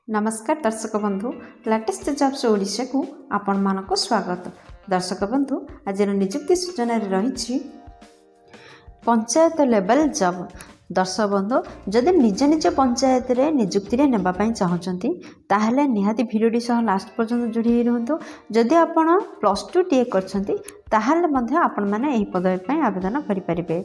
नमस्कार दर्शक बंधु लेटेस्ट जॉब्स ओडिशा को आपण मानको स्वागत। दर्शक बंधु आज निजुक्ति सूचना रही पंचायत लेवल जॉब। दर्शक बंधु जदि निज निज पंचायत रे निजुक्ति रे नेबा पई चाहउचंती ताहले निहाती भिडियोटी सह लास्ट पर्यंत जोड़ी रहंतु। जदि आपण +2 टीए करछंती ताहले मध्ये आपण माने एही पदवी पई आवेदन करि परिबे।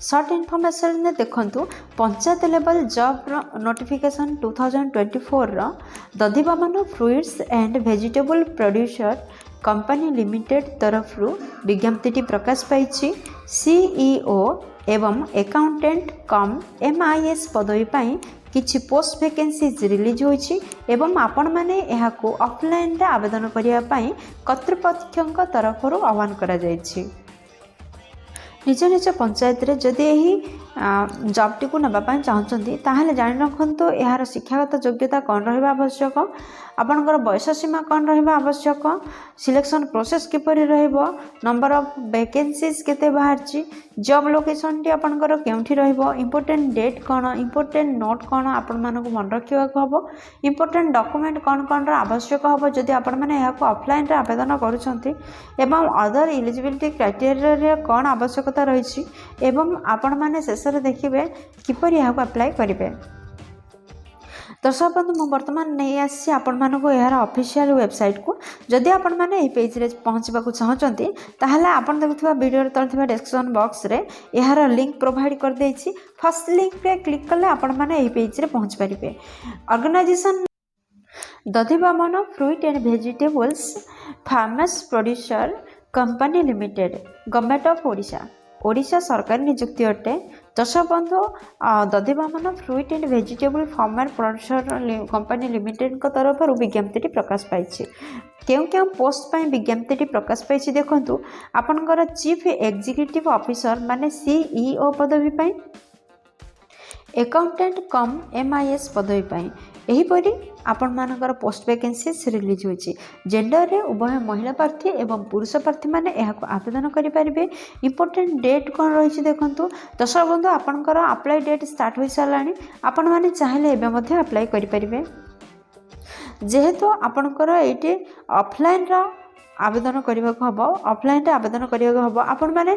सर्ट इनफॉरमेशन ने देखंतु panchayat level job notification 2024 Dadhibaman fruits and vegetable producer company limited तरफ विज्ञप्ति प्रकाश पाई। सीईओ एवं अकाउंटेंट कम एमआईएस पदवी पाई किछि पोस्ट वैकेंसीज रिलीज होइछि एवं आपण माने एहाको ऑफलाइन रे आवेदन करिया पाई कर्तृपक्षक तरफ आह्वान करा जाइछि। निज निज पंचायत रे जदि यही जॉब टी को नापी चाहते ताहले जानि रखंतु यार शिक्षागत योग्यता कौन रहा आवश्यक, आपणकर बयस सीमा कौन रहा आवश्यक, सिलेक्शन प्रोसेस किपरि रहइबो, नंबर ऑफ वैकेंसीज केते बाहरची, जॉब लोकेशन टी आपणकर केउठी रहइबो, इंपोर्टेंट डेट कौन, इंपोर्टेंट नोट कौन आपण मानको मन रखिबा को हबो, इंपोर्टेंट डॉक्यूमेंट कौन कौन रा आवश्यक हबो जदि आपण माने याको ऑफलाइन रे आवेदन करूछंती एवं अदर एलिजिबिलिटी क्राइटेरिया रे कौन आवश्यकता रही एवं आपण माने शेष रे देखिबे किपरि याको अप्लाई करिवे। दर्शक बंधु मु वर्तमान नहीं आसी आपण मानको यार ऑफिशियल वेबसाइट को। जदि आपण माने एही पेज रे पहुंचबा को चाहचंती ताहले आपण देखुवा वीडियो रे तलथिबा डिस्क्रिप्शन बॉक्स रे यार लिंक प्रोवाइड कर देछि। फर्स्ट लिंक पे क्लिक करले आपण माने एही पेज रे पहुंच परिबे। Organisation Dadhibaman fruit and vegetables farmers producer company limited government of Odisha Odisha सरकारी नियुक्ति अटे। दर्शक बंधु Dadhibaman fruit and vegetable farmer producer company limited को तरफ विज्ञप्ति प्रकाश पाई। क्यों पोस्ट पर विज्ञप्ति प्रकाश पाई देखंतु आपनकर चीफ एग्जीक्यूटिव ऑफिसर माने सीईओ पदवी पाई, अकाउंटेंट कम एमआईएस पदवी पाई। एहीपरि आपण मानकर पोस्ट वैकेंसीज रिलीज होइछि। जेंडर रे उभय महिला प्रार्थी एवं पुरुष प्रार्थी माने एहाको आवेदन करि परिबे। इंपोर्टेंट डेट कोन रहिछि देखंतु दर्शक बंधु आपनकर अप्लाई डेट स्टार्ट होई सालानी, आपण माने चाहिले एबे मध्ये अप्लाई करि परिबे। जेहेतु आपनकर एटी ऑफलाइन रा आवेदन करने को हम ऑफलाइन रे आवेदन करने को हम आपण माने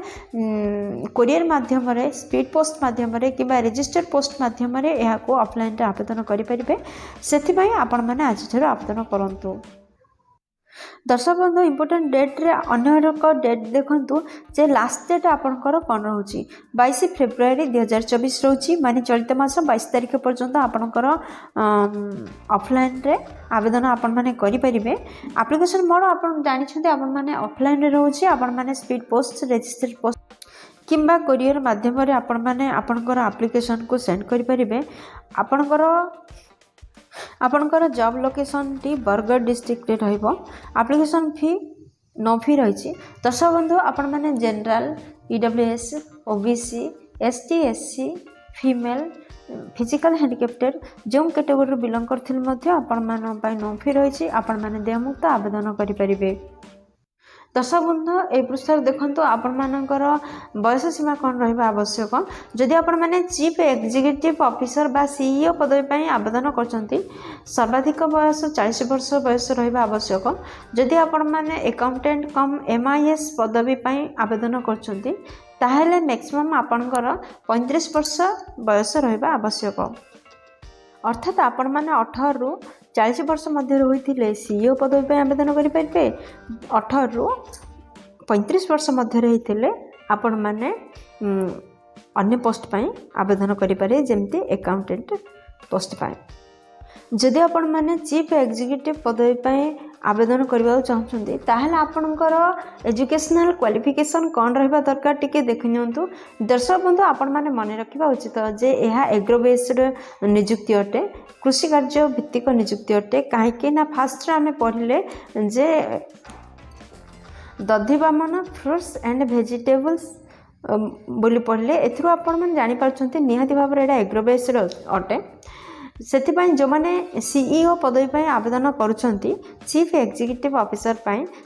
कोरियर माध्यम रे स्पीड पोस्ट माध्यम रे किबा रजिस्टर्ड पोस्ट माध्यम रे यहा को ऑफलाइन रे आवेदन करि परिबे। सेति पई आपण माने आज थरो आवेदन करंतु। दर्शक बंधु इंपोर्टेंट डेट रे अन्य डेट देखंतु जे लास्ट डेट आपनकर कोन रहउची 22 फेब्रुआरी 2024 रहउची। माने चलित मास 22 तारिख पर्यंत आपनकर ऑफलाइन रे आवेदन आपण माने करि परिबे। एप्लीकेशन मोड आपण जानि छथि आपण माने ऑफलाइन रे रहउची। आपण माने स्पीड पोस्ट रजिस्टर्ड पोस्ट किंबा कोरियर माध्यम रे आपण माने आपनकर एप्लीकेशन को सेंड करि परिबे। आपनकर job location T Bargarh district रे रहइबो। एप्लीकेशन फी नो फी रही। दर्शक बंधु आपण माने general EWS OBC ST SC female physical handicapped जो कैटेगरी बिलोंग करथिल मध्य आपण मान पई नो फी रही। आपण माने देयमुक्त आवेदन करि परिबे। दर्शक बंधु ए पृष्ठ देखंतु आपण मानकर बयस सीमा कौन रहा आवश्यक। जदि आपण माने चीफ एग्जीक्यूटिव ऑफिसर बा सीईओ पदवी पई आवेदन करचंती सर्वाधिक बयस 40 वर्ष बयस रहा आवश्यक। जदि आपण माने अकाउंटेंट कम एमआईएस पदवी पई आवेदन करचंती ताहेले मैक्सिमम आपणकर 35 वर्ष बयस रहा आवश्यक। अर्थात आपण माने 18 रु 40 वर्ष मध्य होइथिले सीईओ पदवी पे आवेदन करि परिबे। 18 रु 35 वर्ष मध्य होइथिले आपण माने अन्य पोस्ट पई आवेदन करि पारे जेमति अकाउंटेंट पोस्ट पई। जदि आपण माने चीफ एग्जीक्यूटिव पदवी पई आवेदन करबा चाहछंती ताहले आपनकर एजुकेशनल क्वालिफिकेशन कौन रहा दरकार टिके देखि नियंतु। दर्शक बंधु आपण माने मने रखिबा उचित जे एहा एग्रो बेस्ड नियुक्ति अटे, कृषि कार्य भित्तिक नियुक्ति अटे। काहेकि ना फास्ट रे आमे पढ़िले जे दधिवामन फ्रूट्स एंड वेजिटेबल्स बोली पढ़िले एथरो आपण माने जानि पारछंती निहाती भाव रे एडा एग्रो बेस्ड अटे। से जो मैंने सीईओ पदवी पर आवेदन करुँच चीफ एग्जीक्यूटिव ऑफिसर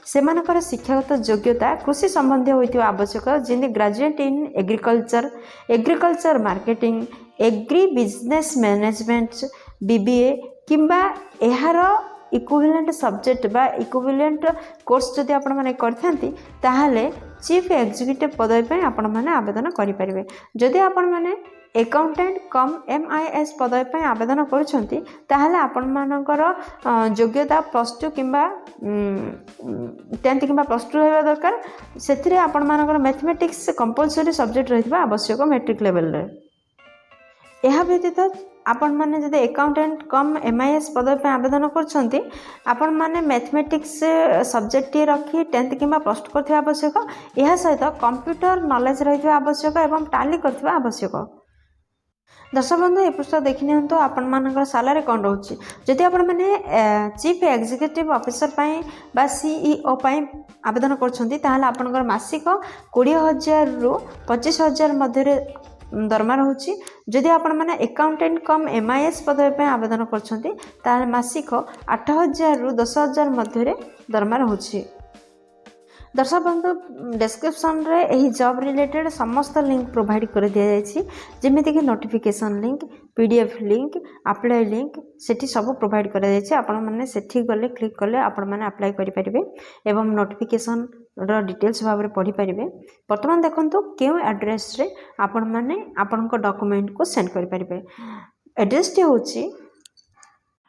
से शिक्षागत योग्यता कृषि संबंधी होती आवश्यक जमी graduate in agriculture marketing agri business management BBA किंबा एहार इक्विवेलेंट सब्जेक्ट बा इक्विवेलेंट कोर्स जदि आपण माने करथांती ताहाले चीफ एग्जीक्यूटिव पदवी पे आपण माने आवेदन करि परिबे। जदि आपण माने अकाउंटेंट कम MIS पदवी पे आवेदन करूछंती ताहाले आपण मानकर योग्यता +2 किंबा 10th किंबा +2 रहबा दरकार। सेथिरे आपण मानकर मैथमेटिक्स कंपलसरी सब्जेक्ट रहिबा आवश्यक मैट्रिक लेवल रे। यह व्यतीत आपण माने जदि अकाउंटेंट कम MIS पदवी पे आवेदन करछंती आपण माने मैथमेटिक्स सब्जेक्ट टी रखी 10th किंबा +2 करथिबा आवश्यक। यह सहित कंप्यूटर नॉलेज रहिबा आवश्यक एवं टाली करथिबा आवश्यक। दर्शक बंधु ए पृष्ठ देखि नियंतो आपण मानकर सैलरी कोन रहउची। जदि आपण माने चीफ एग्जीक्यूटिव ऑफिसर पई बा CEO पई आवेदन करछंती ताहाले आपनकर मासिक 20,000 रु 25,000 मध्य दरमा रहउची। जदि आपण माने अकाउंटेंट कम MIS पदवी पे आवेदन करछंती ताहाले मासिक 8,000 रु 10,000 मध्य दरमा रहउची। दर्शक बंधु डिस्क्रिप्शन रे एही जॉब रिलेटेड समस्त लिंक प्रोवाइड कर दिया जायछि जेमिति कि notification link PDF link apply link सेठी सब प्रोवाइड कर जायछि। आपण माने सेठी गले क्लिक करले आपण माने अप्लाई करि परिबे एवं नोटिफिकेशन रो डिटेल्स भाबरे पढि परिबे। वर्तमान देखंतु केउ एड्रेस रे आपण माने आपन को डॉक्यूमेंट को सेंड करि परिबे। एड्रेस टी होछि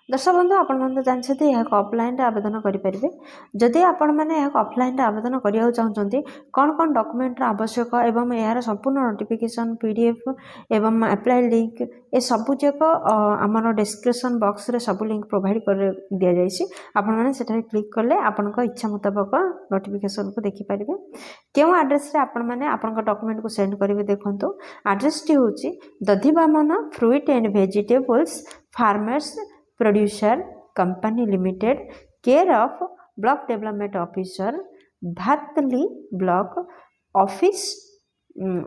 दर्शक बंधु आपण माने जानछथि यह ऑफलाइन आवेदन करि परिबे। जदि आपण माने यह ऑफलाइन आवेदन करिया चाहछन्ती कोन कोन डॉक्यूमेंट आवश्यक एवं यार संपूर्ण नोटिफिकेशन PDF एवं अप्लाई लिंक ए सब जक हमर डिस्क्रिप्शन बॉक्स रे सब लिंक प्रोवाइड कर दिया जायछि। आपण माने सेटा क्लिक करले आपण को इच्छा मुताबिक नोटिफिकेशन को देखि परिबे। केउ एड्रेस रे आपण माने आपण को डॉक्यूमेंट को सेंड करिवे देखंतु एड्रेस टी होछि Dadhibaman fruit and vegetables farmers producer company limited care of block development officer Bhatli block office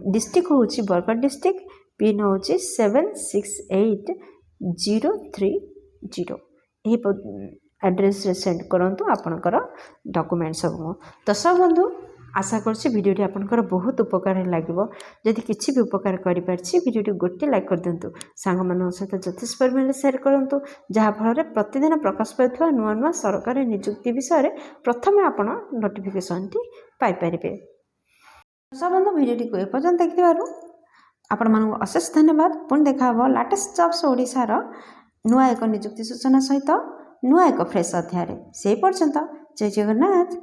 district होची बरगढ़ डिस्ट्रिक्ट पिन होची 768030 यही एड्रेस रे सेंड करंतु आपनकर डॉक्यूमेंट सब। दर्शक बंधु आशा करछि वीडियोटी आपनकर बहुत उपकार लागिवो। जदि किछि भी उपकार करि परछि वीडियोटी गोटे लाइक कर दियंतु सांग मानन सहित जथेष परिमाण शेयर करंतु जहा फल प्रतिदिन प्रकाश पाउथवा नुआ नुआ सरकारी नियुक्ति विषय रे प्रथमे आपण नोटिफिकेशन टी पाई परिबे। सब बंधु वीडियोटी को एपर्यंत देखिबारु आपण मानन अशेष धन्यवाद। पुन देखाबो लेटेस्ट जॉब्स ओडिसा रो नुआ एक नियुक्ति सूचना सहित नुआ एक फ्रेश अध्याय से पर्यंत जय जगन्नाथ।